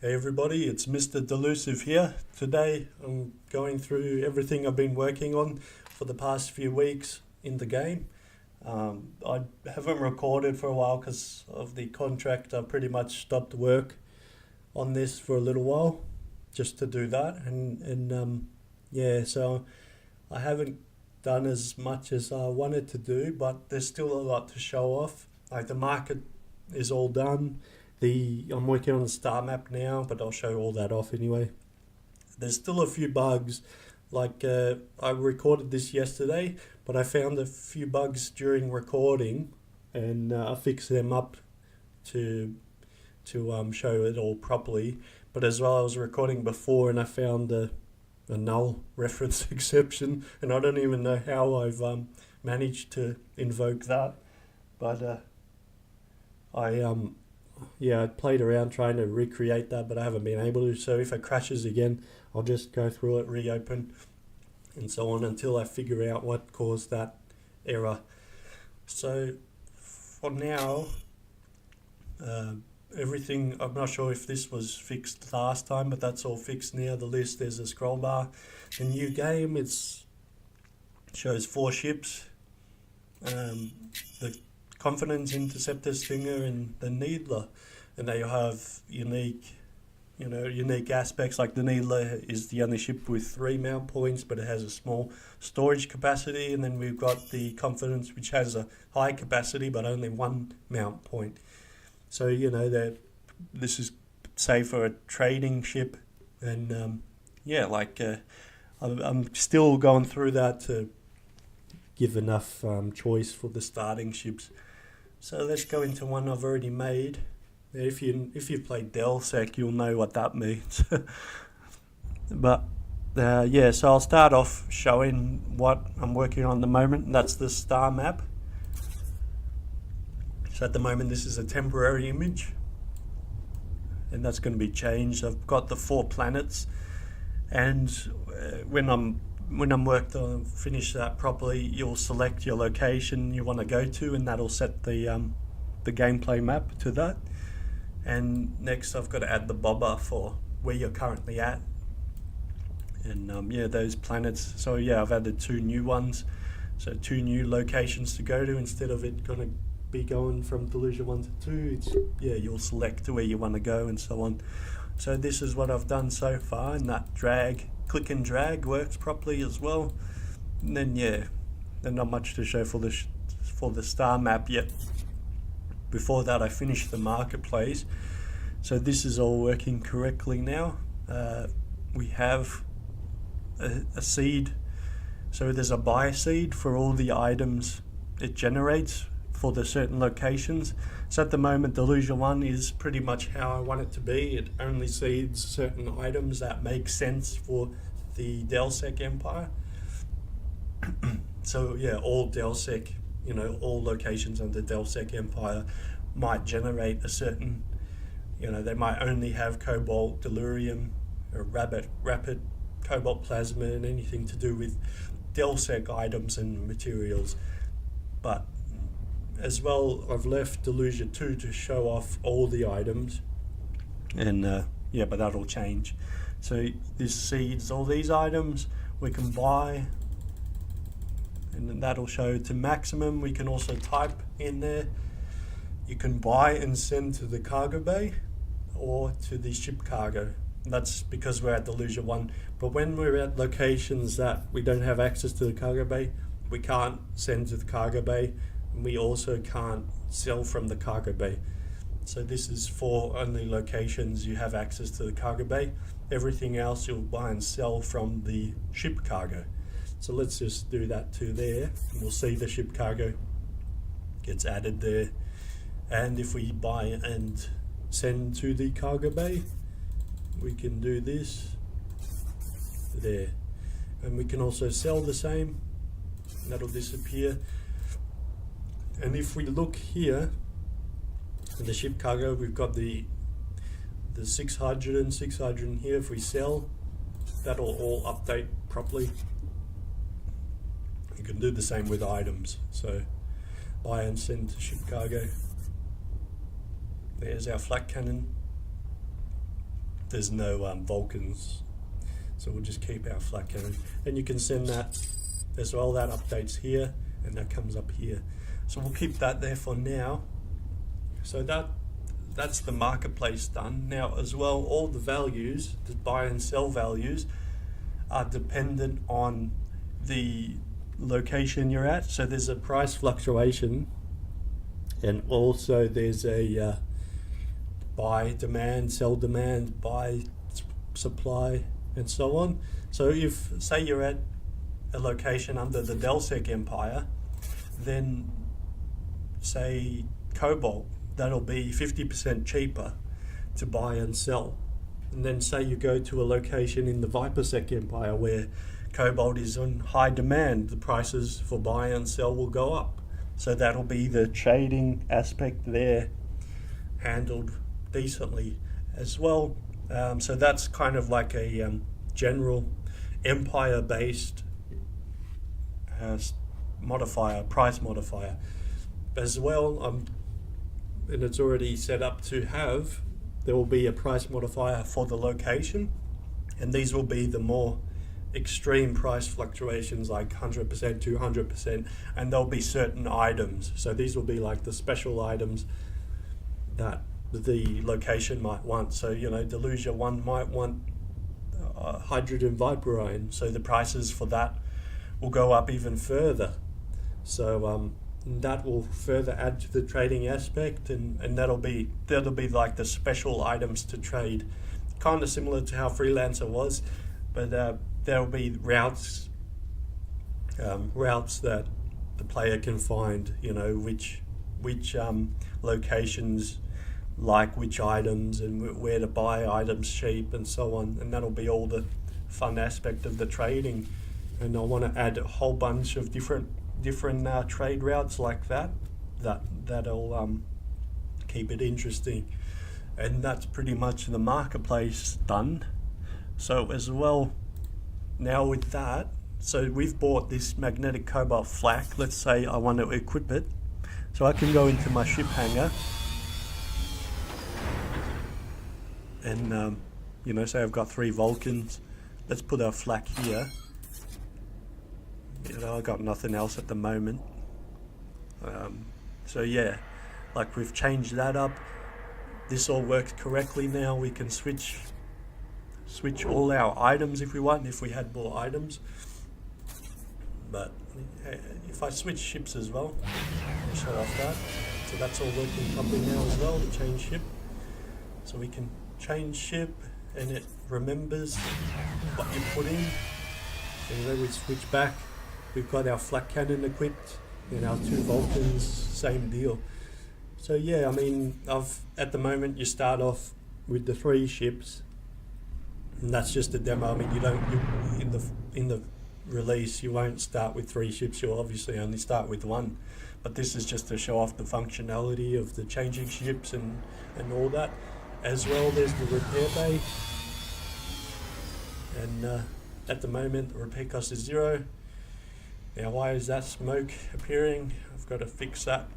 Hey everybody, it's Mr. Delusive here. Today I'm going through everything I've been working on for the past few weeks in the game. I haven't recorded for a while because of the contract. I pretty much stopped work on this for a little while just to do that. So I haven't done as much as I wanted to do, but there's still a lot to show off. Like the market is all done. I'm working on the star map now, but I'll show all that off anyway. There's still a few bugs, like I recorded this yesterday, but I found a few bugs during recording, and I fixed them up to show it all properly. But as well, I was recording before, and I found a null reference exception, and I don't even know how I've managed to invoke that, but I played around trying to recreate that, but I haven't been able to. So if it crashes again, I'll just go through it, reopen, and so on until I figure out what caused that error. So for now, everything, I'm not sure if this was fixed last time, but that's all fixed now. The list, there's a scroll bar. The new game, shows 4 ships. The Confidence, Interceptor, Stinger, and the Needler, and they have unique aspects. Like the Needler is the only ship with 3 mount points, but it has a small storage capacity, and then we've got the Confidence, which has a high capacity but only 1 mount point. So that this is say for a trading ship, and I'm still going through that to give enough choice for the starting ships. So let's go into one I've already made. If you've played DelSec, you'll know what that means. But so I'll start off showing what I'm working on at the moment. That's the star map. So at the moment this is a temporary image, and that's going to be changed. I've got the 4 planets, and when I'm worked on, finish that properly, you'll select your location you want to go to, and that'll set the gameplay map to that. And next I've got to add the bobber for where you're currently at, and those planets. So I've added 2 new ones, so 2 new locations to go to instead of it gonna be going from Delusia 1 to 2. You'll select to where you want to go and so on. So this is what I've done so far, and that click and drag works properly as well. And then there's not much to show for the star map yet. Before that, I finished the marketplace, so this is all working correctly now. We have a seed, so there's a buy seed for all the items it generates for the certain locations. So at the moment, Delusia 1 is pretty much how I want it to be. It only seeds certain items that make sense for the DelSec Empire. So all DelSec, all locations under DelSec Empire might generate a certain, they might only have Cobalt, Delirium, or Rapid, Cobalt Plasma, and anything to do with DelSec items and materials. But as well, I've left Delusia 2 to show off all the items, and but that'll change. So this seeds all these items we can buy, and then that'll show to maximum. We can also type in there. You can buy and send to the cargo bay or to the ship cargo. That's because we're at Delusia 1. But when we're at locations that we don't have access to the cargo bay, we can't send to the cargo bay. We also can't sell from the cargo bay. So this is for only locations you have access to the cargo bay. Everything else you'll buy and sell from the ship cargo. So let's just do that to there, and we'll see the ship cargo gets added there. And if we buy and send to the cargo bay, we can do this there. And we can also sell the same, and that'll disappear. And if we look here in the ship cargo, we've got the 600 and 600 here. If we sell, that'll all update properly. You can do the same with items. So buy and send to ship cargo. There's our flak cannon. there's no Vulcans. So we'll just keep our flat cannon. And you can send that as well, that updates here, and that comes up here. So we'll keep that there for now. So that's the marketplace done. Now as well, all the values, the buy and sell values, are dependent on the location you're at. So there's a price fluctuation, and also there's a buy demand, sell demand, buy supply, and so on. So if, say, you're at a location under the DelSec empire, then say cobalt, that'll be 50% cheaper to buy and sell. And then say you go to a location in the ViperSec empire where cobalt is on high demand, the prices for buy and sell will go up. So that'll be the trading aspect there handled decently as well. So that's kind of like a general empire-based modifier, price modifier. As well, and it's already set up to have, there will be a price modifier for the location, and these will be the more extreme price fluctuations, like 100%, 200%, and there'll be certain items. So these will be like the special items that the location might want. So, you know, Delusia 1 might want hydrogen Viper iron, so the prices for that will go up even further. So that will further add to the trading aspect, and that'll be like the special items to trade, kind of similar to how Freelancer was, but there'll be routes that the player can find, you know, which locations like which items and where to buy items cheap and so on, and that'll be all the fun aspect of the trading. And I want to add a whole bunch of different trade routes like that'll keep it interesting. And that's pretty much the marketplace done. So as well, now with that, so we've bought this magnetic cobalt flak. Let's say I want to equip it, so I can go into my ship hangar and you know, say I've got 3 Vulcans. Let's put our flak here. You know, I got nothing else at the moment. So yeah, like we've changed that up. This all works correctly now. We can switch all our items if we want, if we had more items. But if I switch ships as well, I'll shut off that. So that's all working properly now as well, to change ship. So we can change ship and it remembers what you put in. So then we switch back. We've got our flak cannon equipped and our 2 Vulcans, same deal. So yeah, I mean, at the moment you start off with the 3 ships, and that's just a demo. I mean, in the release you won't start with 3 ships. You'll obviously only start with 1. But this is just to show off the functionality of the changing ships and all that. As well, there's the repair bay, and at the moment the repair cost is 0. Now why is that smoke appearing? I've got to fix that,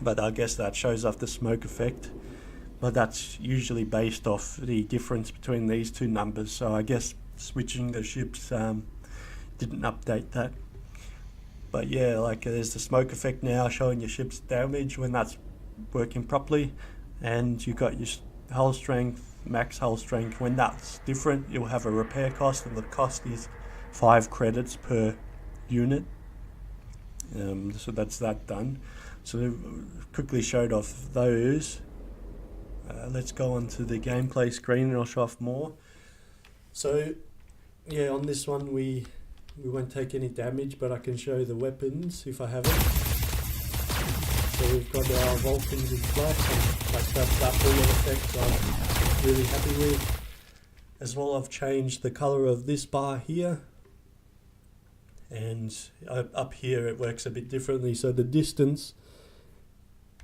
but I guess that shows off the smoke effect, but that's usually based off the difference between these 2 numbers, so I guess switching the ships didn't update that. But yeah, like there's the smoke effect now showing your ship's damage when that's working properly, and you've got your hull strength, max hull strength. When that's different, you'll have a repair cost, and the cost is 5 credits per unit. So that's that done. So quickly showed off those. Let's go on to the gameplay screen and I'll show off more. So yeah, on this one we won't take any damage, but I can show the weapons if I have it. So we've got our Vulcans in black, and like that bullet effect I'm really happy with. As well, I've changed the color of this bar here, and up here it works a bit differently. So the distance,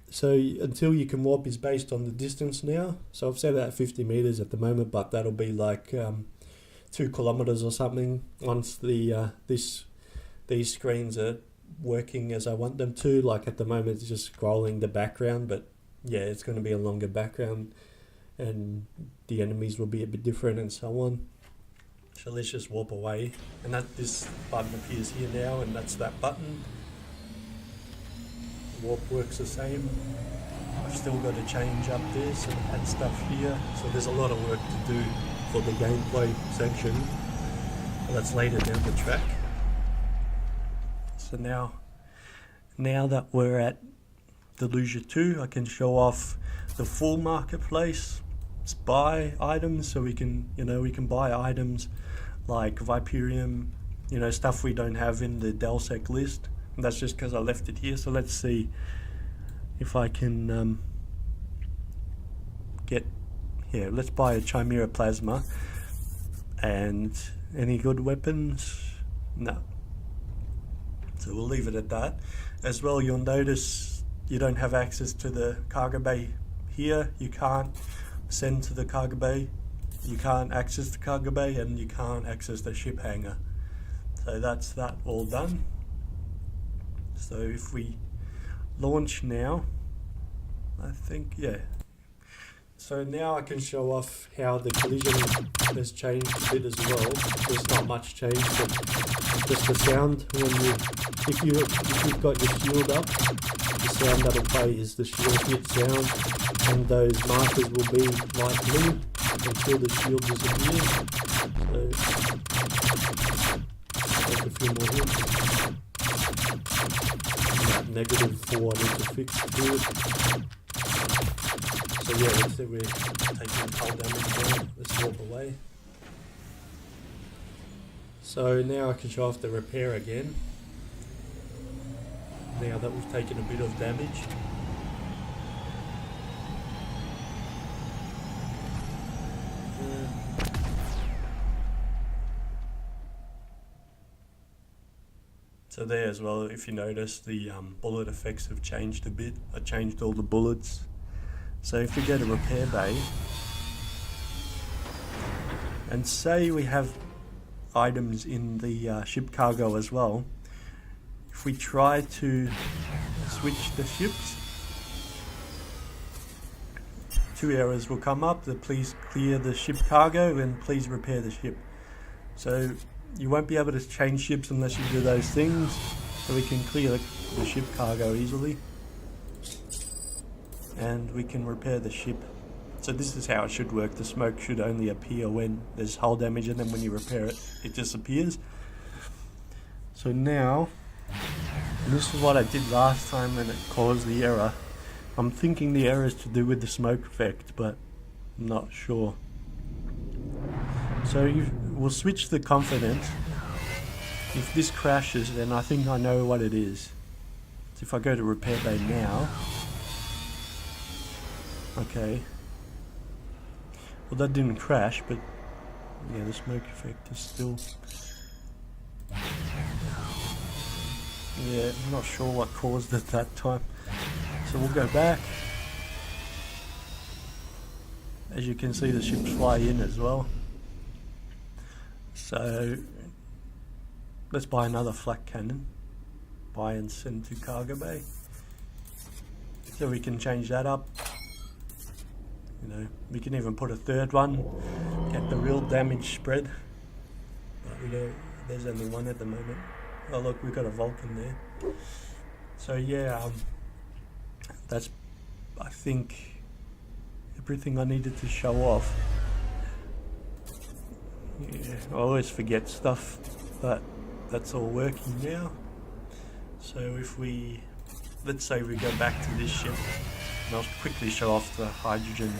so until you can warp is based on the distance now. So I've set it at 50 meters at the moment, but that'll be like 2 kilometers or something once the these screens are working as I want them to. Like at the moment it's just scrolling the background, but yeah, it's going to be a longer background. and the enemies will be a bit different and so on. So let's just warp away, and that this button appears here now, and that's that button. Warp works the same. I've still got to change up this and add stuff here, so there's a lot of work to do for the gameplay section. Well, that's later down the track. So now that we're at Delusia 2, I can show off the full marketplace. Let's buy items, so we can buy items like Viperium, stuff we don't have in the DelSec list. And that's just because I left it here. So let's see if I can let's buy a Chimera Plasma. And any good weapons? No. So we'll leave it at that. As well, you'll notice you don't have access to the cargo bay here. You can't send to the cargo bay, you can't access the cargo bay, and you can't access the ship hangar. So that's that all done. So if we launch now, I think, yeah. So now I can show off how the collision has changed a bit as well. There's not much change, but just the sound if you've got your shield up, the sound that'll play is the shield hit sound, and those markers will be light blue until the shield disappears. So take a few more hits. -4 I need to fix here. So yeah, let's say we're taking hull damage now. Let's warp away. So now I can show off the repair again. Now that we've taken a bit of damage. So there as well, if you notice, the bullet effects have changed a bit. I changed all the bullets. So if we go to repair bay, and say we have items in the ship cargo as well, if we try to switch the ships, 2 errors will come up: the please clear the ship cargo and please repair the ship. So you won't be able to change ships unless you do those things, so we can clear the ship cargo easily and we can repair the ship. So this is how it should work. The smoke should only appear when there's hull damage, and then when you repair it, it disappears. So now, and this is what I did last time and it caused the error. I'm thinking the error is to do with the smoke effect, but I'm not sure. So we'll switch the confidence. If this crashes, then I think I know what it is. So if I go to repair bay now, okay. Well, that didn't crash, but yeah, the smoke effect is still. Yeah, I'm not sure what caused it that time. So we'll go back. As you can see, the ships fly in as well. So let's buy another flak cannon. Buy and send to cargo bay. So we can change that up. We can even put a third one, get the real damage spread. But we don't, there's only one at the moment. Oh look, we've got a Vulcan there. So yeah, that's, I think, everything I needed to show off. Yeah, I always forget stuff, but that's all working now. So if we, let's say we go back to this ship, and I'll quickly show off the hydrogen,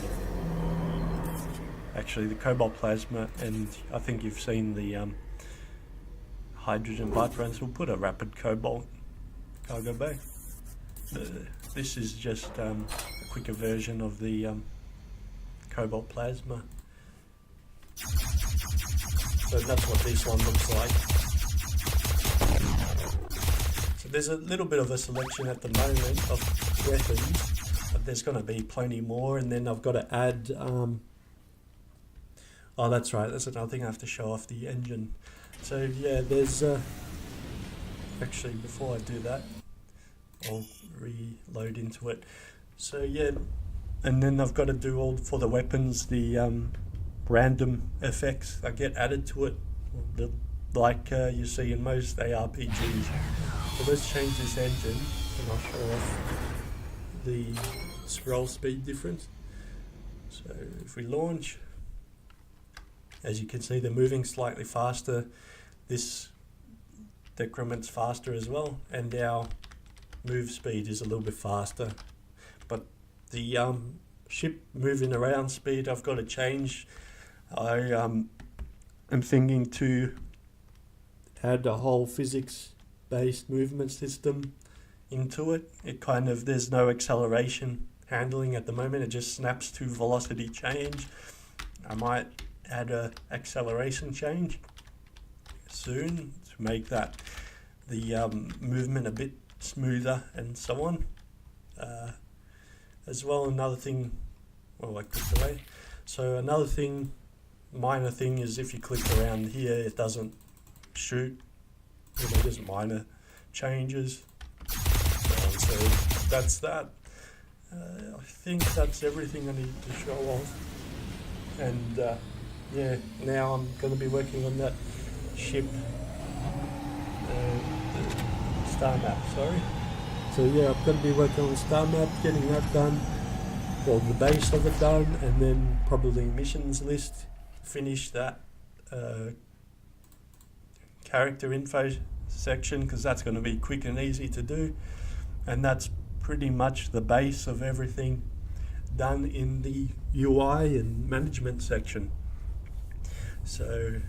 actually the cobalt plasma, and I think you've seen the hydrogen Viperons. We'll put a rapid cobalt cargo bay. This is just a quicker version of the cobalt plasma. So that's what this one looks like. So there's a little bit of a selection at the moment of weapons, but there's going to be plenty more, and then I've got to add oh, that's right, that's another thing I have to show off, the engine. So yeah, there's actually, before I do that, I'll reload into it. So yeah, And then I've got to do all for the weapons, the random effects that get added to it, like you see in most ARPGs. So let's change this engine and I'll show off the scroll speed difference. So if we launch, as you can see, they're moving slightly faster. This decrements faster as well, and our move speed is a little bit faster. But the ship moving around speed I've got to change. I am thinking to add a whole physics-based movement system into it. It kind of, there's no acceleration handling at the moment, it just snaps to velocity change. I might add a acceleration change soon to make that the movement a bit smoother and so on. As well, another thing, well, I clicked away. So another thing, minor thing, is if you click around here, it doesn't shoot. You know, there's minor changes. So that's that. I think that's everything I need to show off. And yeah, now I'm going to be working on that ship, the star map, sorry. So yeah, I'm going to be working on the star map, getting that done, well, the base of it done, and then probably missions list, finish that character info section, because that's going to be quick and easy to do. And that's pretty much the base of everything done in the UI and management section. So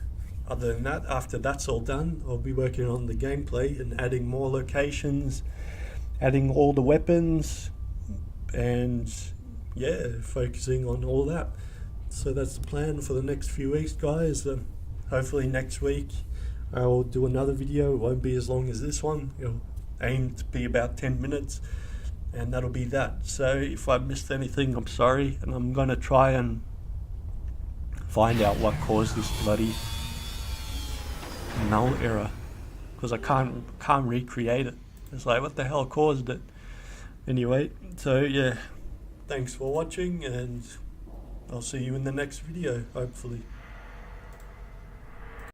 other than that, after that's all done, I'll be working on the gameplay and adding more locations, adding all the weapons, and yeah, focusing on all that. So that's the plan for the next few weeks, guys. Hopefully next week I'll do another video. It won't be as long as this one. It'll aim to be about 10 minutes, and that'll be that. So if I missed anything, I'm sorry, and I'm gonna try and find out what caused this bloody null error, because I can't recreate it. It's like, what the hell caused it? Anyway, so yeah, thanks for watching, and I'll see you in the next video, hopefully.